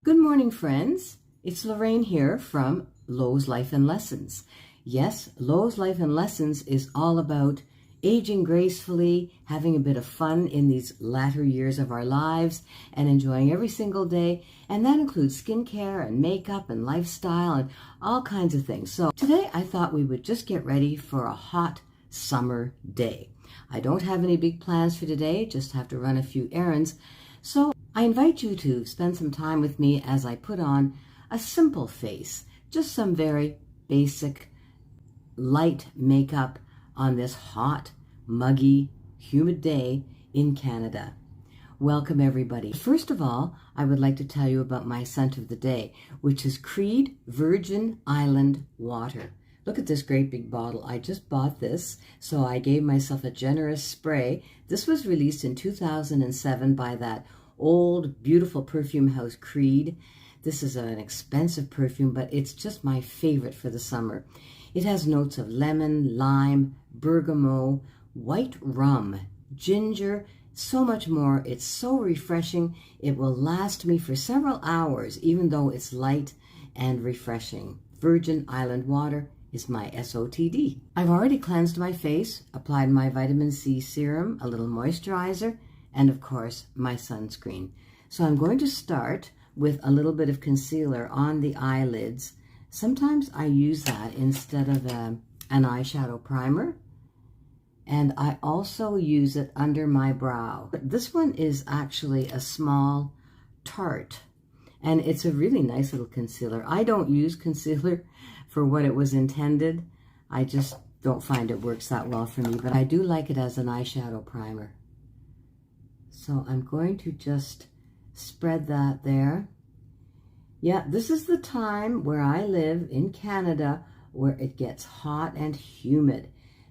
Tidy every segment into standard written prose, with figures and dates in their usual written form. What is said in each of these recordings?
Good morning, friends. It's Lorraine here from Lowe's Life and Lessons. Yes, Lowe's Life and Lessons is all about aging gracefully, having a bit of fun in these latter years of our lives, and enjoying every single day. And that includes skincare and makeup and lifestyle and all kinds of things. So today I thought we would just get ready for a hot summer day. I don't have any big plans for today, just have to run a few errands. So I invite you to spend some time with me as I put on a simple face, just some very basic light makeup on this hot, muggy, humid day in Canada. Welcome everybody. First of all, I would like to tell you about my scent of the day, which is Creed Virgin Island Water. Look at this great big bottle. I just bought this, so I gave myself a generous spray. This was released in 2007 by that old, beautiful perfume house, Creed. This is an expensive perfume, but it's just my favorite for the summer. It has notes of lemon, lime, bergamot, white rum, ginger, so much more. It's so refreshing. It will last me for several hours, even though it's light and refreshing. Virgin Island Water is my SOTD. I've already cleansed my face, applied my vitamin C serum, a little moisturizer, and of course my sunscreen. So I'm going to start with a little bit of concealer on the eyelids. Sometimes I use that instead of an eyeshadow primer, and I also use it under my brow. But this one is actually a small Tarte, and it's a really nice little concealer. I don't use concealer for what it was intended. I just don't find it works that well for me, but I do like it as an eyeshadow primer. So I'm going to just spread that there. Yeah, this is the time where I live in Canada where it gets hot and humid.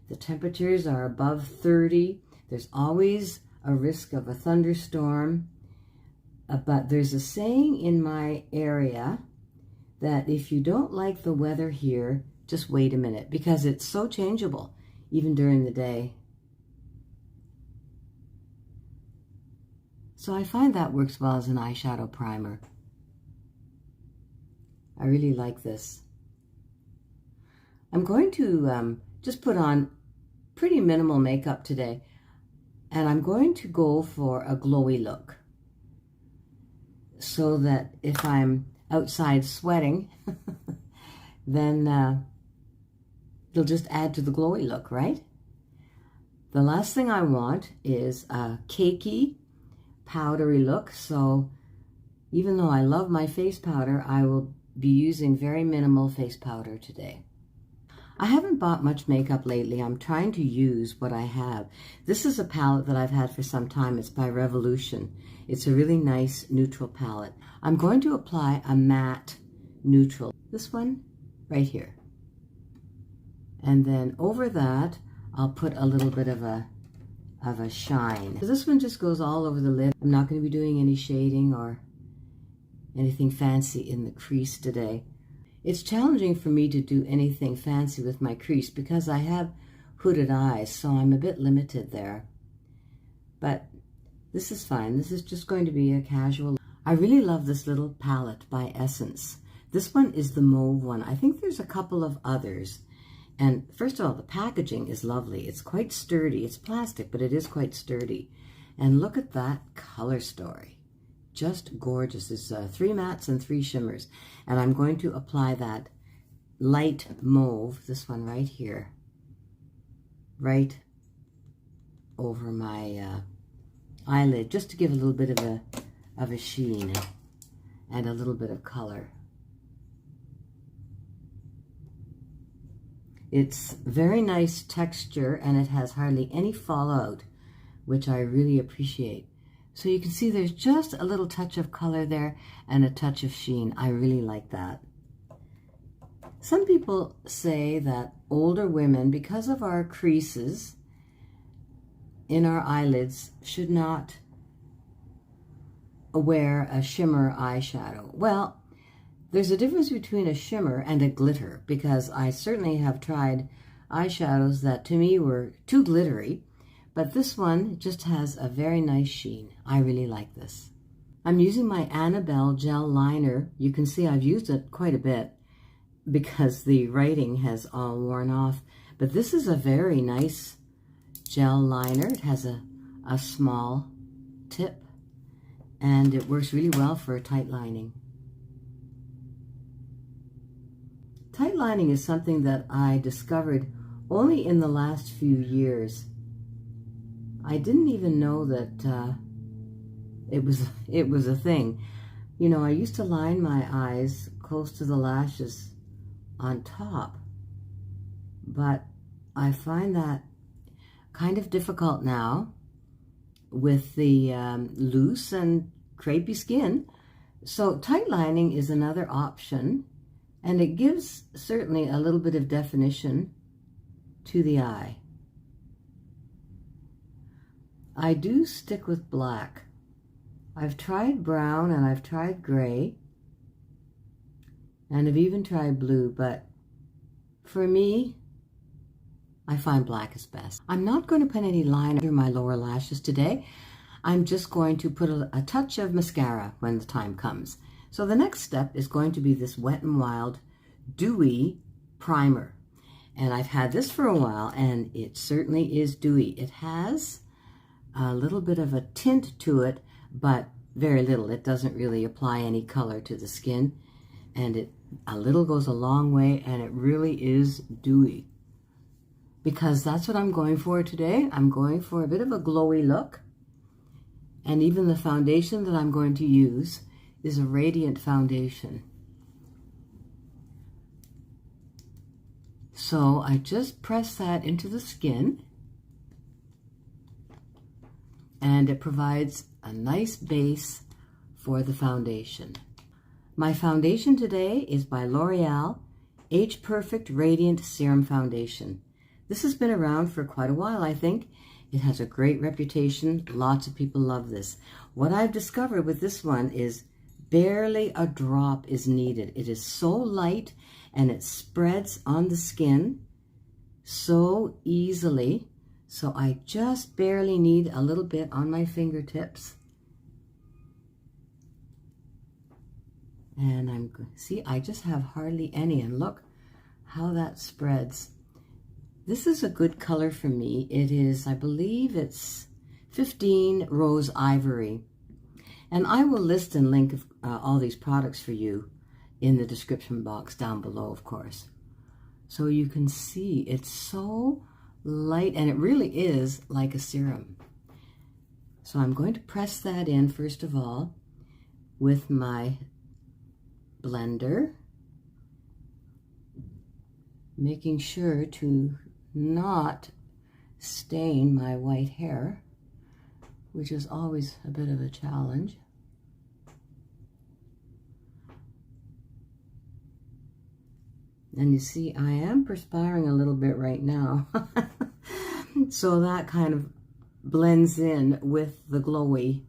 The temperatures are above 30. There's always a risk of a thunderstorm. But there's a saying in my area that if you don't like the weather here, just wait a minute, because it's so changeable, even during the day. So I find that works well as an eyeshadow primer. I really like this. I'm going to just put on pretty minimal makeup today, and I'm going to go for a glowy look, so that if I'm outside sweating, then it'll just add to the glowy look, right? The last thing I want is a cakey, powdery look, so even though I love my face powder, I will be using very minimal face powder today. I haven't bought much makeup lately. I'm trying to use what I have. This is a palette that I've had for some time. It's by Revolution. It's a really nice neutral palette. I'm going to apply a matte neutral. This one right here. And then over that, I'll put a little bit of a shine. So this one just goes all over the lid. I'm not going to be doing any shading or anything fancy in the crease today. It's challenging for me to do anything fancy with my crease because I have hooded eyes, so I'm a bit limited there. But this is fine. This is just going to be a casual. I really love this little palette by Essence. This one is the mauve one. I think there's a couple of others. And first of all, the packaging is lovely. It's quite sturdy. It's plastic, but it is quite sturdy. And look at that color story. Just gorgeous. It's 3 mattes and 3 shimmers. And I'm going to apply that light mauve, this one right here, right over my eyelid, just to give a little bit of a sheen and a little bit of color. It's very nice texture, and it has hardly any fallout, which I really appreciate. So you can see there's just a little touch of color there and a touch of sheen. I really like that. Some people say that older women, because of our creases in our eyelids, should not wear a shimmer eyeshadow. Well, there's a difference between a shimmer and a glitter, because I certainly have tried eyeshadows that to me were too glittery, but this one just has a very nice sheen. I really like this. I'm using my Annabelle gel liner. You can see I've used it quite a bit because the writing has all worn off. But this is a very nice gel liner. It has a small tip and it works really well for tight lining. Tight lining is something that I discovered only in the last few years. I didn't even know that it was a thing. You know, I used to line my eyes close to the lashes on top, but I find that kind of difficult now with the loose and crepey skin. So tight lining is another option, and it gives certainly a little bit of definition to the eye. I do stick with black. I've tried brown and I've tried gray, and I've even tried blue, but for me, I find black is best. I'm not going to put any line under my lower lashes today. I'm just going to put a touch of mascara when the time comes. So the next step is going to be this Wet n Wild Dewy Primer. And I've had this for a while, and it certainly is dewy. It has a little bit of a tint to it, but very little. It doesn't really apply any color to the skin, and a little goes a long way, and it really is dewy. Because that's what I'm going for today. I'm going for a bit of a glowy look, and even the foundation that I'm going to use is a radiant foundation. So I just press that into the skin, and it provides a nice base for the foundation. My foundation today is by L'Oreal Age Perfect Radiant Serum Foundation. This has been around for quite a while, I think. It has a great reputation. Lots of people love this. What I've discovered with this one is barely a drop is needed. It is so light and it spreads on the skin so easily. So I just barely need a little bit on my fingertips. And see, I just have hardly any, and look how that spreads. This is a good color for me. It is, I believe it's 15 Rose Ivory. And I will list and link all these products for you in the description box down below, of course. So you can see it's so light, and it really is like a serum. So I'm going to press that in first of all with my blender, making sure to not stain my white hair, which is always a bit of a challenge. And you see, I am perspiring a little bit right now. So that kind of blends in with the glowy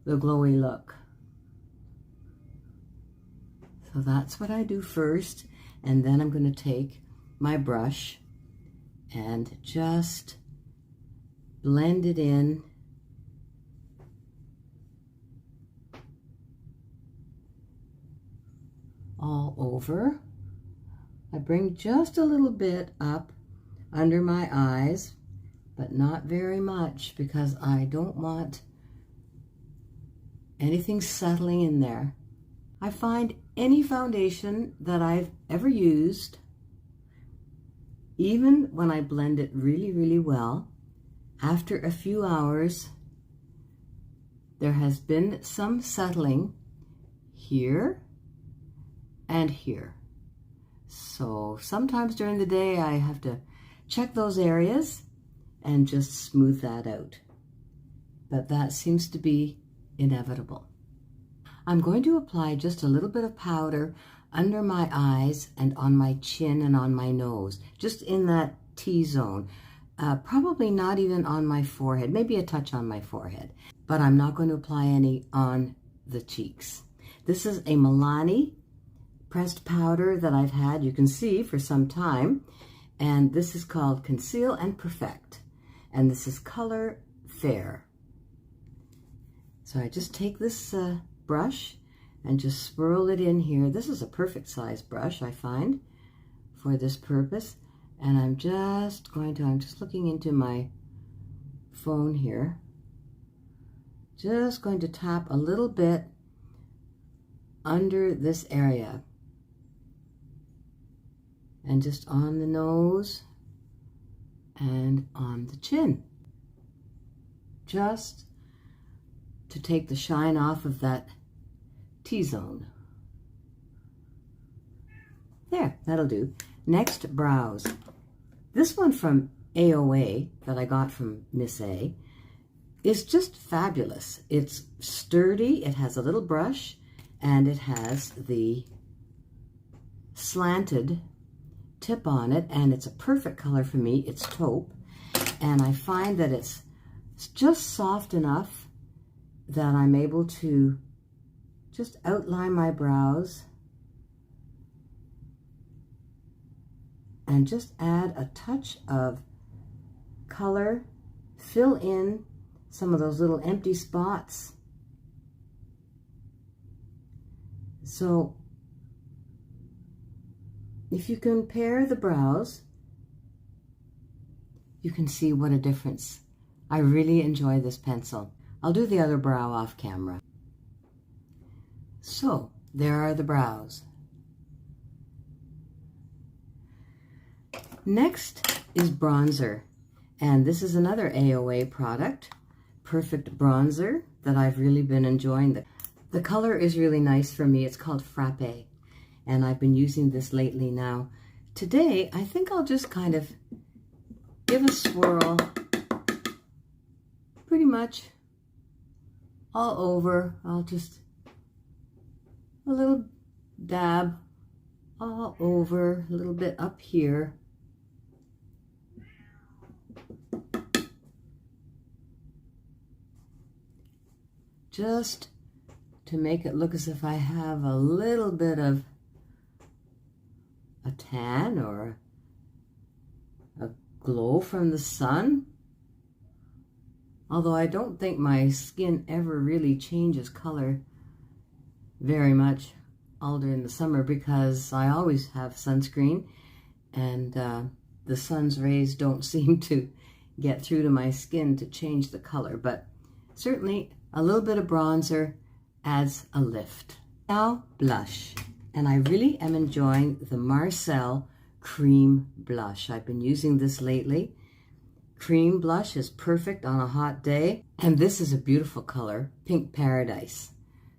look. So that's what I do first, and then I'm going to take my brush and just blend it in all over. I bring just a little bit up under my eyes, but not very much, because I don't want anything settling in there. I find any foundation that I've ever used, even when I blend it really, really well, after a few hours, there has been some settling here and here. So sometimes during the day I have to check those areas and just smooth that out. But that seems to be inevitable. I'm going to apply just a little bit of powder under my eyes and on my chin and on my nose, just in that T-zone. Probably not even on my forehead, maybe a touch on my forehead, but I'm not going to apply any on the cheeks. This is a Milani pressed powder that I've had, you can see, for some time, and this is called Conceal and Perfect, and this is color Fair. So I just take this brush and just swirl it in here. This is a perfect size brush, I find, for this purpose. And I'm just looking into my phone here. Just going to tap a little bit under this area. And just on the nose and on the chin. Just to take the shine off of that T-zone. There, that'll do. Next, brows. This one from AOA that I got from Miss A is just fabulous. It's sturdy, it has a little brush, and it has the slanted tip on it, and it's a perfect color for me. It's taupe, and I find that it's just soft enough that I'm able to just outline my brows and just add a touch of color, fill in some of those little empty spots. So if you compare the brows, you can see what a difference. I really enjoy this pencil. I'll do the other brow off camera. So there are the brows. Next is bronzer, and this is another AOA product, perfect bronzer that I've really been enjoying. The color is really nice for me. It's called Frappe, and I've been using this lately now. Today, I think I'll just kind of give a swirl pretty much all over. I'll just a little dab all over, a little bit up here. Just to make it look as if I have a little bit of a tan or a glow from the sun. Although I don't think my skin ever really changes color very much all during the summer, because I always have sunscreen, and the sun's rays don't seem to get through to my skin to change the color, but certainly a little bit of bronzer adds a lift. Now blush, and I really am enjoying the Marcel Cream Blush. I've been using this lately. Cream blush is perfect on a hot day, and this is a beautiful color, Pink Paradise.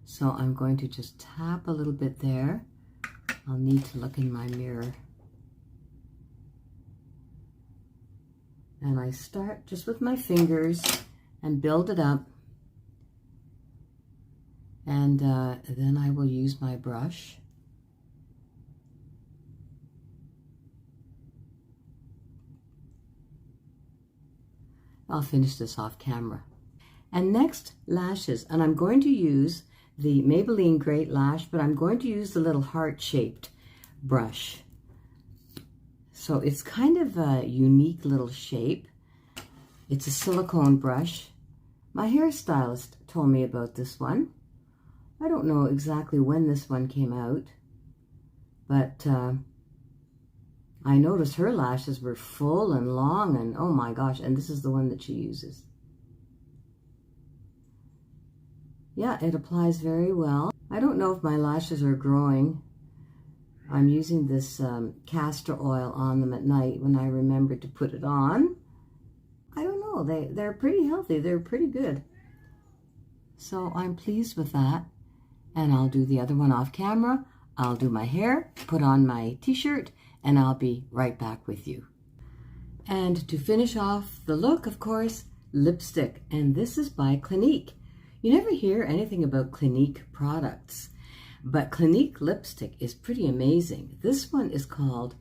So I'm going to just tap a little bit there. I'll need to look in my mirror. And I start just with my fingers and build it up. And then I will use my brush. I'll finish this off camera. And next, lashes. And I'm going to use the Maybelline Great Lash, but I'm going to use the little heart-shaped brush. So it's kind of a unique little shape. It's a silicone brush. My hairstylist told me about this one. I don't know exactly when this one came out, but I noticed her lashes were full and long, and oh my gosh, and this is the one that she uses. Yeah, it applies very well. I don't know if my lashes are growing. I'm using this castor oil on them at night when I remember to put it on. I don't know, they're pretty healthy, they're pretty good. So I'm pleased with that. And I'll do the other one off camera. I'll do my hair, put on my t-shirt, and I'll be right back with you. And to finish off the look, of course, lipstick. And this is by Clinique. You never hear anything about Clinique products, but Clinique lipstick is pretty amazing. This one is called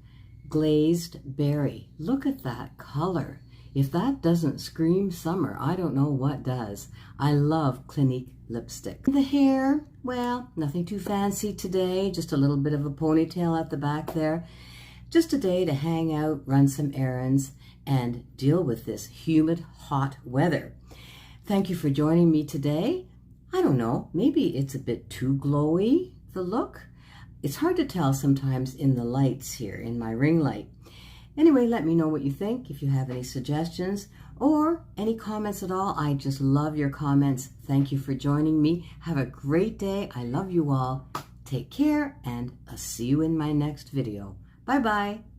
Glazed Berry. Look at that color. If that doesn't scream summer, I don't know what does. I love Clinique lipstick. The hair, well, nothing too fancy today. Just a little bit of a ponytail at the back there. Just a day to hang out, run some errands, and deal with this humid, hot weather. Thank you for joining me today. I don't know, maybe it's a bit too glowy, the look. It's hard to tell sometimes in the lights here, in my ring light. Anyway, let me know what you think, if you have any suggestions or any comments at all. I just love your comments. Thank you for joining me. Have a great day. I love you all. Take care, and I'll see you in my next video. Bye-bye.